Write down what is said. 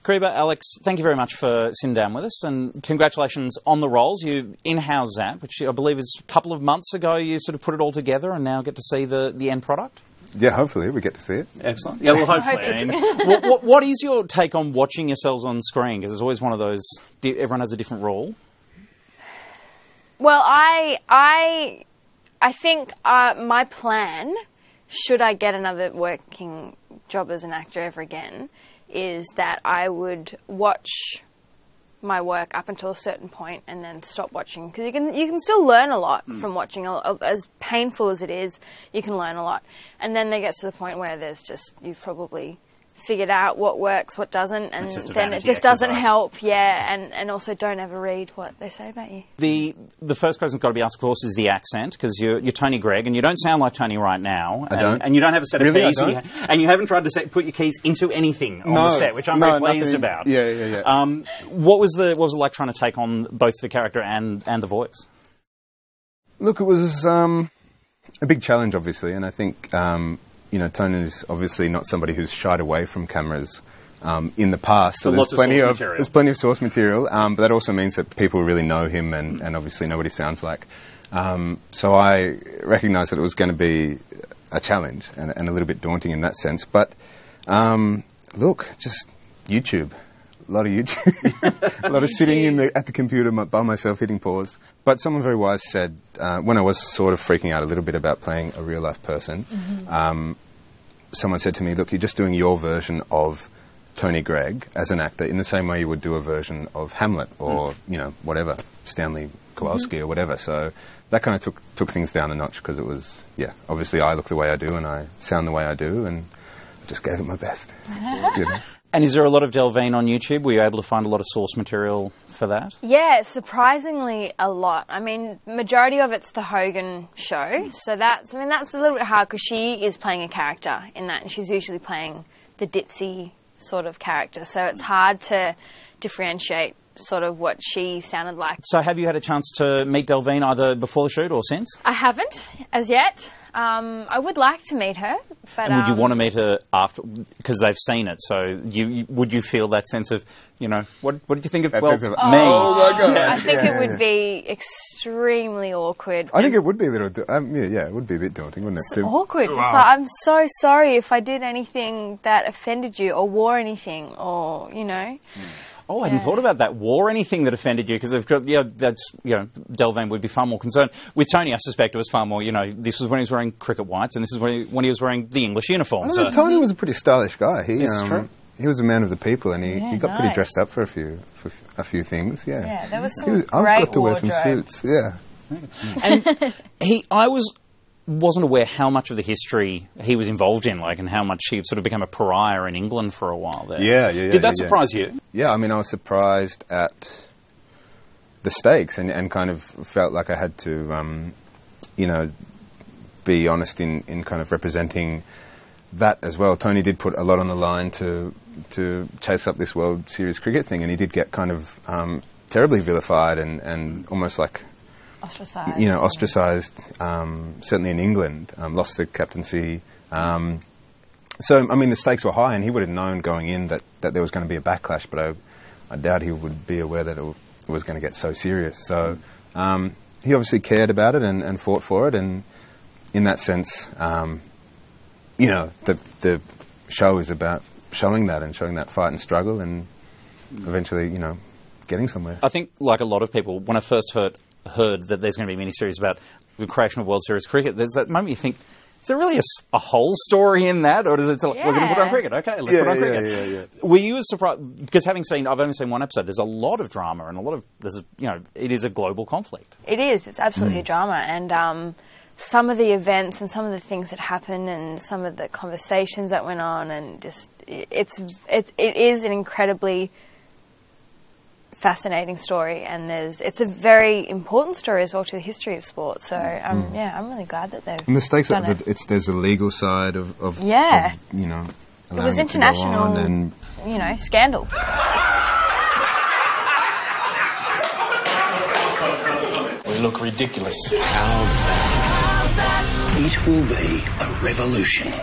Kerry, Alex, thank you very much for sitting down with us, and congratulations on the roles. You in Howzat, which I believe is a couple of months ago, you sort of put it all together and now get to see the end product? Yeah, hopefully we get to see it. Excellent. Yeah, well, hopefully. I mean, what is your take on watching yourselves on screen? Because it's always one of those, everyone has a different role. Well, I think my plan, should I get another working job as an actor ever again, is that I would watch my work up until a certain point and then stop watching, because you can still learn a lot from watching. As painful as it is, you can learn a lot, and then they get to the point where there's just, you've probably figured out what works, what doesn't, and then it just doesn't help. Yeah, and also don't ever read what they say about you. The first question's got to be asked, of course, is the accent, because you're Tony Gregg, and you don't sound like Tony right now. I don't. And you don't have a set of keys, and you haven't tried to put your keys into anything on the set, which I'm very pleased about. Yeah. What was it like trying to take on both the character and the voice? Look, it was a big challenge, obviously, and I think Tony's obviously not somebody who's shied away from cameras in the past. So there's plenty of source material, but that also means that people really know him and obviously know what he sounds like. So I recognised that it was going to be a challenge and a little bit daunting in that sense. But look, just YouTube. A lot of YouTube. A lot of sitting at the computer by myself hitting pause. But someone very wise said, when I was sort of freaking out a little bit about playing a real-life person, someone said to me, look, you're just doing your version of Tony Gregg as an actor in the same way you would do a version of Hamlet or, whatever, Stanley Kowalski or whatever. So that kind of took things down a notch, because it was, obviously I look the way I do and I sound the way I do, and I just gave it my best. And is there a lot of Delvene on YouTube? Were you able to find a lot of source material for that? Yeah, surprisingly a lot. I mean, majority of it's the Hogan show, so that's a little bit hard, because she is playing a character in that, and she's usually playing the ditzy sort of character, so it's hard to differentiate sort of what she sounded like. So have you had a chance to meet Delvene either before the shoot or since? I haven't, as yet. I would like to meet her, but... And would you want to meet her after, because they've seen it, so would you feel that sense of, what did you think of, me? Oh my God. I think it would be extremely awkward. I think it would be a little, it would be a bit daunting, wouldn't it? It's awkward. It's like, I'm so sorry if I did anything that offended you or wore anything, or, Oh, I hadn't thought about that. Wore anything that offended you? Because Delvene would be far more concerned. With Tony, I suspect it was far more, this was when he was wearing cricket whites, and this is when he was wearing the English uniform. So. Tony was a pretty stylish guy. It's true. He was a man of the people, and he got pretty dressed up for a few things. Yeah. Yeah, there was some great I've got to wear wardrobe. some suits. Yeah. And I wasn't aware how much of the history he was involved in, and how much he sort of became a pariah in England for a while there. Yeah. Did that surprise you? Yeah, I mean, I was surprised at the stakes and kind of felt like I had to, be honest in kind of representing that as well. Tony did put a lot on the line to chase up this World Series cricket thing, and he did get kind of terribly vilified and almost like... ostracised, certainly in England, lost the captaincy. So, I mean, the stakes were high, and he would have known going in that there was going to be a backlash, but I doubt he would be aware that it was going to get so serious. So, he obviously cared about it and fought for it, and in that sense, the show is about showing that fight and struggle, and eventually, getting somewhere. I think, like a lot of people, when I first heard that there's going to be a miniseries about the creation of World Series cricket, there's that moment you think, is there really a whole story in that, or does it we're going to put on cricket? Okay, let's put on cricket. Yeah. Were you as surprised, because I've only seen one episode, there's a lot of drama and it is a global conflict. It is. It's absolutely a drama, and some of the events and some of the things that happened and some of the conversations that went on, and just it is an incredibly fascinating story, and it's a very important story as well to the history of sport. So I'm really glad that they've and the stakes done there's a legal side of it was international and scandal. We look ridiculous. Howzat. It will be a revolution.